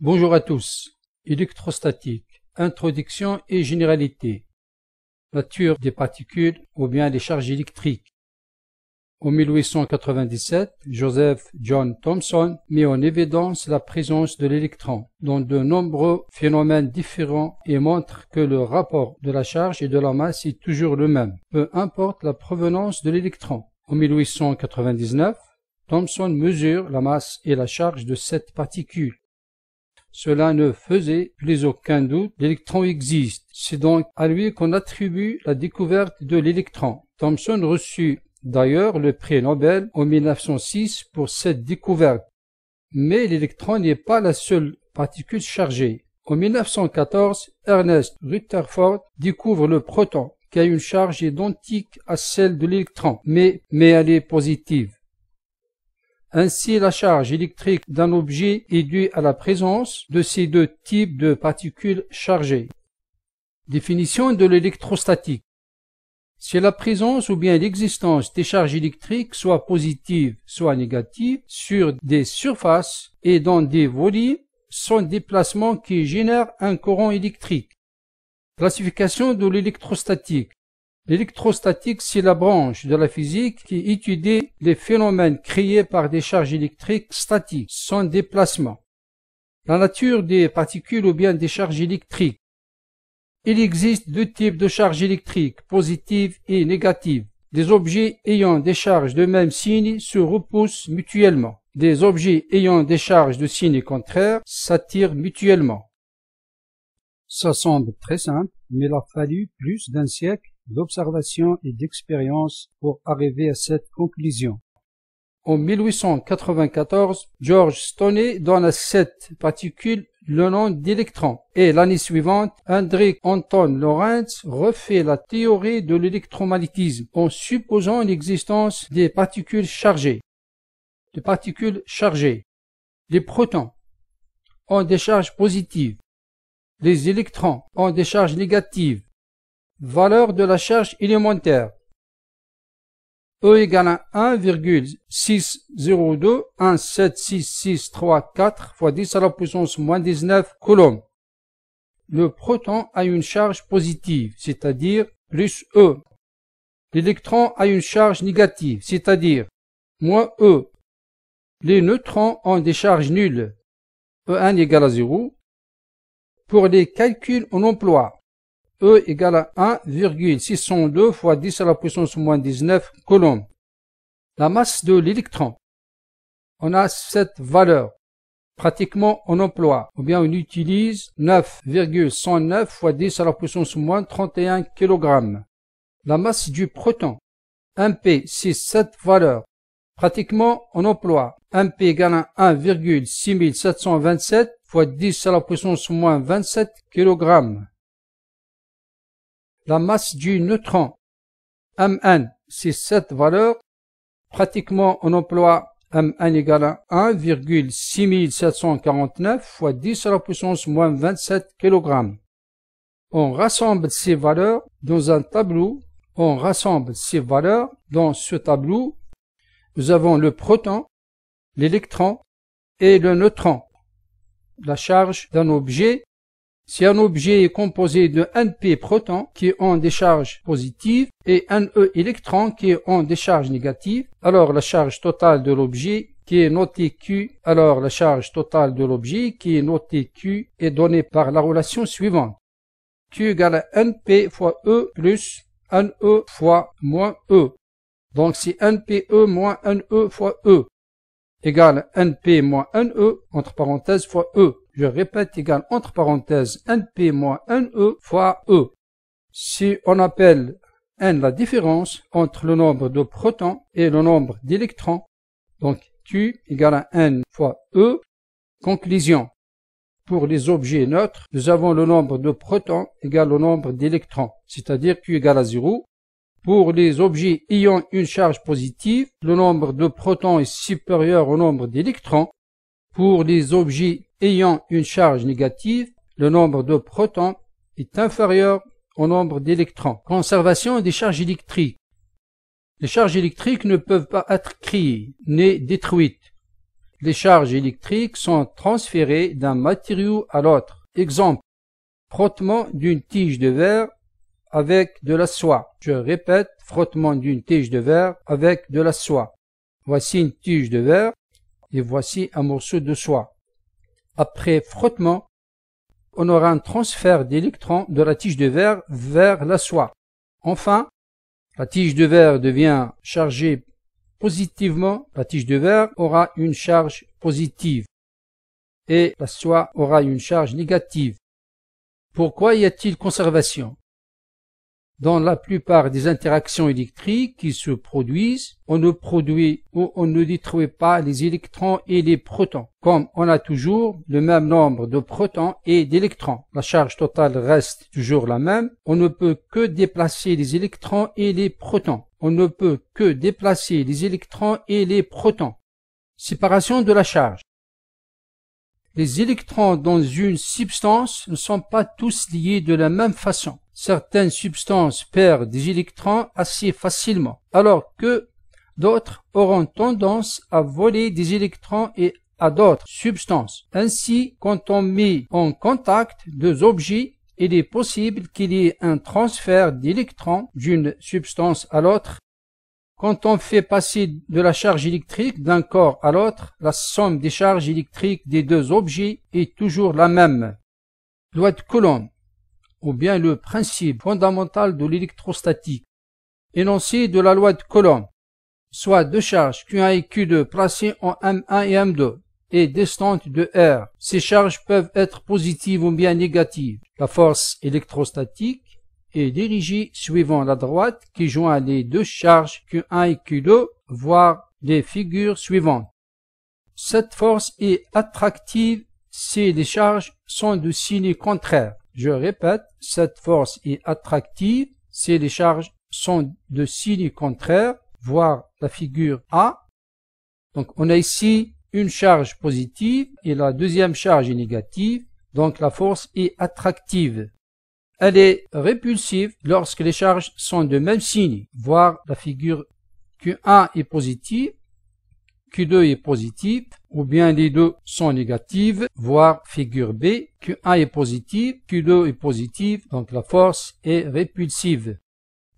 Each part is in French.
Bonjour à tous. Électrostatique, introduction et généralité. Nature des particules ou bien des charges électriques. En 1897, Joseph John Thomson met en évidence la présence de l'électron dans de nombreux phénomènes différents et montre que le rapport de la charge et de la masse est toujours le même, peu importe la provenance de l'électron. En 1899, Thomson mesure la masse et la charge de cette particule. Cela ne faisait plus aucun doute, l'électron existe. C'est donc à lui qu'on attribue la découverte de l'électron. Thomson reçut d'ailleurs le prix Nobel en 1906 pour cette découverte. Mais l'électron n'est pas la seule particule chargée. En 1914, Ernest Rutherford découvre le proton, qui a une charge identique à celle de l'électron, mais elle est positive. Ainsi, la charge électrique d'un objet est due à la présence de ces deux types de particules chargées. Définition de l'électrostatique. C'est la présence ou bien l'existence des charges électriques, soit positives, soit négatives, sur des surfaces et dans des volumes sans déplacement qui génèrent un courant électrique. Classification de l'électrostatique. L'électrostatique, c'est la branche de la physique qui étudie les phénomènes créés par des charges électriques statiques, sans déplacement. La nature des particules ou bien des charges électriques. Il existe deux types de charges électriques, positives et négatives. Des objets ayant des charges de même signe se repoussent mutuellement. Des objets ayant des charges de signe contraire s'attirent mutuellement. Ça semble très simple, mais il a fallu plus d'un siècle d'observation et d'expérience pour arriver à cette conclusion. En 1894, George Stoney donne à cette particule le nom d'électron, et l'année suivante, Hendrik Anton Lorentz refait la théorie de l'électromagnétisme en supposant l'existence des particules chargées. Les protons ont des charges positives. Les électrons ont des charges négatives. Valeur de la charge élémentaire. E égale à 1,602176634 fois 10 à la puissance moins 19 coulombs. Le proton a une charge positive, c'est-à-dire plus E. L'électron a une charge négative, c'est-à-dire moins E. Les neutrons ont des charges nulles. E1 égale à 0. Pour les calculs, on emploie E égale à 1,602 fois 10 à la puissance moins 19 coulombs. La masse de l'électron. On a cette valeur. Pratiquement on emploie, ou bien on utilise 9,109 fois 10 à la puissance moins 31 kg. La masse du proton. 1P, c'est cette valeur. Pratiquement on emploie 1P égale à 1,6727 fois 10 à la puissance moins 27 kg. La masse du neutron. M1, c'est cette valeur. Pratiquement, on emploie M1 égale à 1,6749 fois 10 à la puissance moins 27 kg. On rassemble ces valeurs dans un tableau. Dans ce tableau, nous avons le proton, l'électron et le neutron. La charge d'un objet. Si un objet est composé de Np protons qui ont des charges positives et Ne électrons qui ont des charges négatives, alors la charge totale de l'objet qui est notée Q, est donnée par la relation suivante. Q égale à Np fois E plus Ne fois moins E. Donc c'est NPE moins Ne fois E égale Np moins Ne entre parenthèses fois E. Je répète, égale entre parenthèses Np moins Ne fois E. Si on appelle N la différence entre le nombre de protons et le nombre d'électrons, donc Q égale à N fois E. Conclusion. Pour les objets neutres, nous avons le nombre de protons égale au nombre d'électrons, c'est-à-dire Q égale à 0. Pour les objets ayant une charge positive, le nombre de protons est supérieur au nombre d'électrons. Pour les objets ayant une charge négative, le nombre de protons est inférieur au nombre d'électrons. Conservation des charges électriques. Les charges électriques ne peuvent pas être créées ni détruites. Les charges électriques sont transférées d'un matériau à l'autre. Exemple, frottement d'une tige de verre avec de la soie. Je répète, frottement d'une tige de verre avec de la soie. Voici une tige de verre et voici un morceau de soie. Après frottement, on aura un transfert d'électrons de la tige de verre vers la soie. Enfin, la tige de verre devient chargée positivement. La tige de verre aura une charge positive et la soie aura une charge négative. Pourquoi y a-t-il conservation? Dans la plupart des interactions électriques qui se produisent, on ne produit ou on ne détruit pas les électrons et les protons. Comme on a toujours le même nombre de protons et d'électrons, la charge totale reste toujours la même. On ne peut que déplacer les électrons et les protons. On ne peut que déplacer les électrons et les protons. Séparation de la charge. Les électrons dans une substance ne sont pas tous liés de la même façon. Certaines substances perdent des électrons assez facilement, alors que d'autres auront tendance à voler des électrons et à d'autres substances. Ainsi, quand on met en contact deux objets, il est possible qu'il y ait un transfert d'électrons d'une substance à l'autre. Quand on fait passer de la charge électrique d'un corps à l'autre, la somme des charges électriques des deux objets est toujours la même. Loi de Coulomb, ou bien le principe fondamental de l'électrostatique. Énoncé de la loi de Coulomb, soit deux charges Q1 et Q2 placées en M1 et M2 et distantes de R. Ces charges peuvent être positives ou bien négatives. La force électrostatique est dirigée suivant la droite qui joint les deux charges Q1 et Q2, voire les figures suivantes. Cette force est attractive si les charges sont de signe contraire. Je répète, cette force est attractive si les charges sont de signe contraire, voire la figure A. Donc on a ici une charge positive et la deuxième charge est négative, donc la force est attractive. Elle est répulsive lorsque les charges sont de même signe, voire la figure Q1 est positive, Q2 est positive, ou bien les deux sont négatives, voire figure B, Q1 est positive, Q2 est positive, donc la force est répulsive.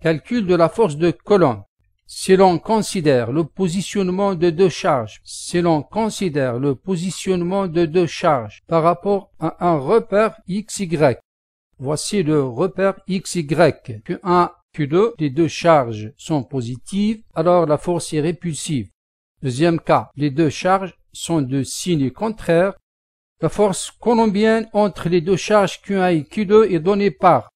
Calcul de la force de Coulomb. Si l'on considère le positionnement de deux charges, par rapport à un repère XY, voici le repère XY. Q1, Q2, les deux charges sont positives, alors la force est répulsive. Deuxième cas, les deux charges sont de signe contraire. La force coulombienne entre les deux charges Q1 et Q2 est donnée par,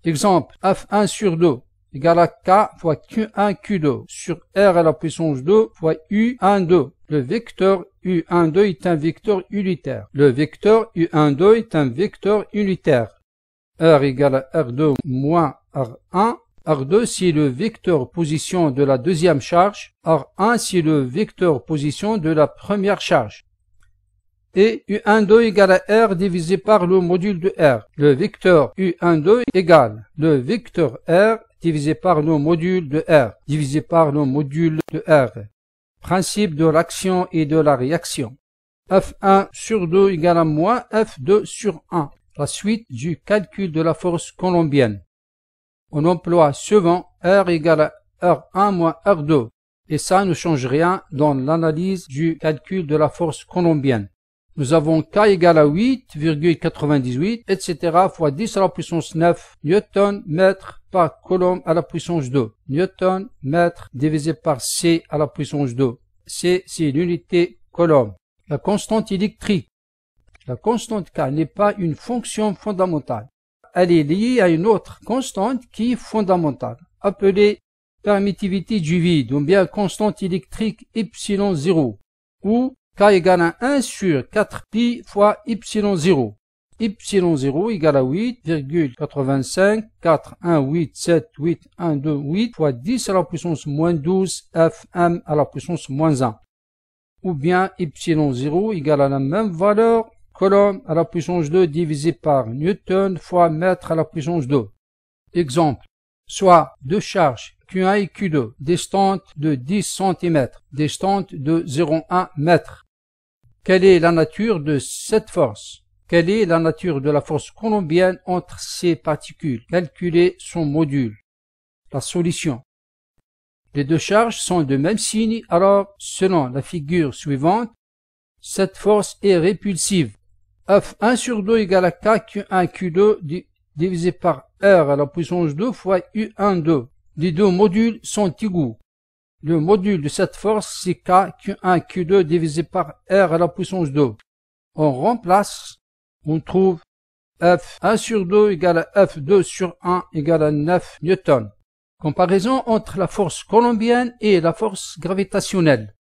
exemple, F1 sur 2 égale à K fois Q1 Q2 sur R à la puissance 2 fois U12. Le vecteur U12 est un vecteur unitaire. R égale à R2 moins R1. R2 c'est le vecteur position de la deuxième charge. R1 c'est le vecteur position de la première charge. Et U12 égale à R divisé par le module de R. Le vecteur U12 égale le vecteur R divisé par le module de R. Principe de l'action et de la réaction. F1 sur 2 égale à moins F2 sur 1. La suite du calcul de la force coulombienne. On emploie souvent R égale à R1 moins R2. Et ça ne change rien dans l'analyse du calcul de la force coulombienne. Nous avons K égale à 8,98, etc. fois 10 à la puissance 9 Newton mètre par coulomb à la puissance 2. Newton mètre divisé par C à la puissance 2. C, c'est l'unité coulomb. La constante électrique. La constante K n'est pas une fonction fondamentale. Elle est liée à une autre constante qui est fondamentale, appelée permittivité du vide, ou bien constante électrique epsilon0, ou K égale à 1 sur 4pi fois epsilon0. Epsilon0 égale à 8,85 4187812 fois 10 à la puissance moins 12 Fm à la puissance moins 1. Ou bien epsilon0 égale à la même valeur, coulomb à la puissance 2 divisé par Newton fois mètre à la puissance 2. Exemple, soit deux charges Q1 et Q2, distantes de 10 cm, distantes de 0,1 m. Quelle est la nature de cette force? Quelle est la nature de la force coulombienne entre ces particules? Calculer son module. La solution. Les deux charges sont de même signe, alors selon la figure suivante, cette force est répulsive. F1 sur 2 égale à K Q1 Q2 divisé par R à la puissance 2 fois U1 2. Les deux modules sont égaux. Le module de cette force, c'est K Q1 Q2 divisé par R à la puissance 2. On remplace, on trouve F1 sur 2 égale à F2 sur 1 égale à 9 newtons. Comparaison entre la force coulombienne et la force gravitationnelle.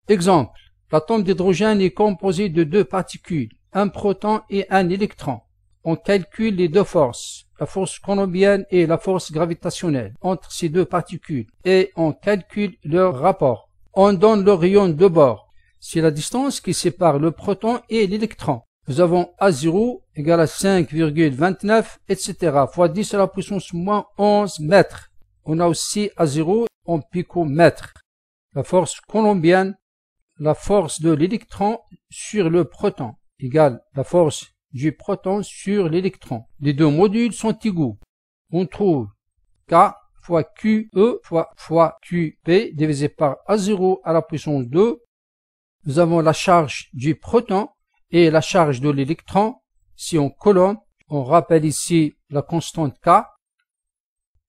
Exemple, l'atome d'hydrogène est composé de deux particules, un proton et un électron. On calcule les deux forces, la force coulombienne et la force gravitationnelle, entre ces deux particules, et on calcule leur rapport. On donne le rayon de bord. C'est la distance qui sépare le proton et l'électron. Nous avons A0 égale à 5,29, etc. fois 10 à la puissance moins 11 mètres. On a aussi A0 en picomètres. La force coulombienne, la force de l'électron sur le proton, égale la force du proton sur l'électron. Les deux modules sont égaux. On trouve K fois QE fois QP divisé par A0 à la puissance 2. Nous avons la charge du proton et la charge de l'électron. Si on colonne, on rappelle ici la constante K.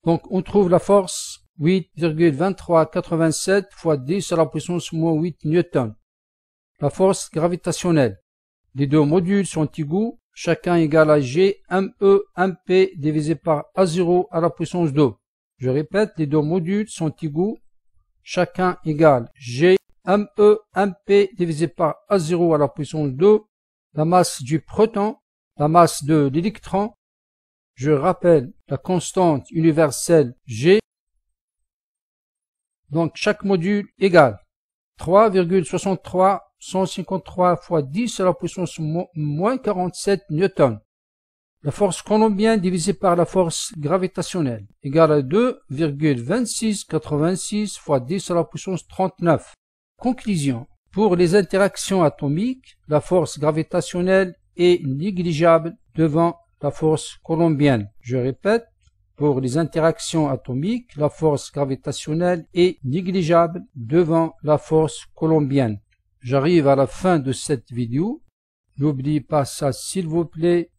Donc on trouve la force 8,2387 fois 10 à la puissance moins 8 newtons. La force gravitationnelle. Les deux modules sont égaux, chacun égal à G ME MP divisé par A0 à la puissance 2. Je répète, les deux modules sont égaux, chacun égal G ME MP divisé par A0 à la puissance 2. La masse du proton, la masse de l'électron. Je rappelle la constante universelle G. Donc chaque module égale 3,63 fois 10 à la puissance moins 47 newtons. La force coulombienne divisée par la force gravitationnelle égale à 2,2686 fois 10 à la puissance 39. Conclusion. Pour les interactions atomiques, la force gravitationnelle est négligeable devant la force coulombienne. Je répète, pour les interactions atomiques, la force gravitationnelle est négligeable devant la force coulombienne. J'arrive à la fin de cette vidéo. N'oubliez pas ça s'il vous plaît.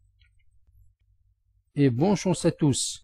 Et bonne chance à tous.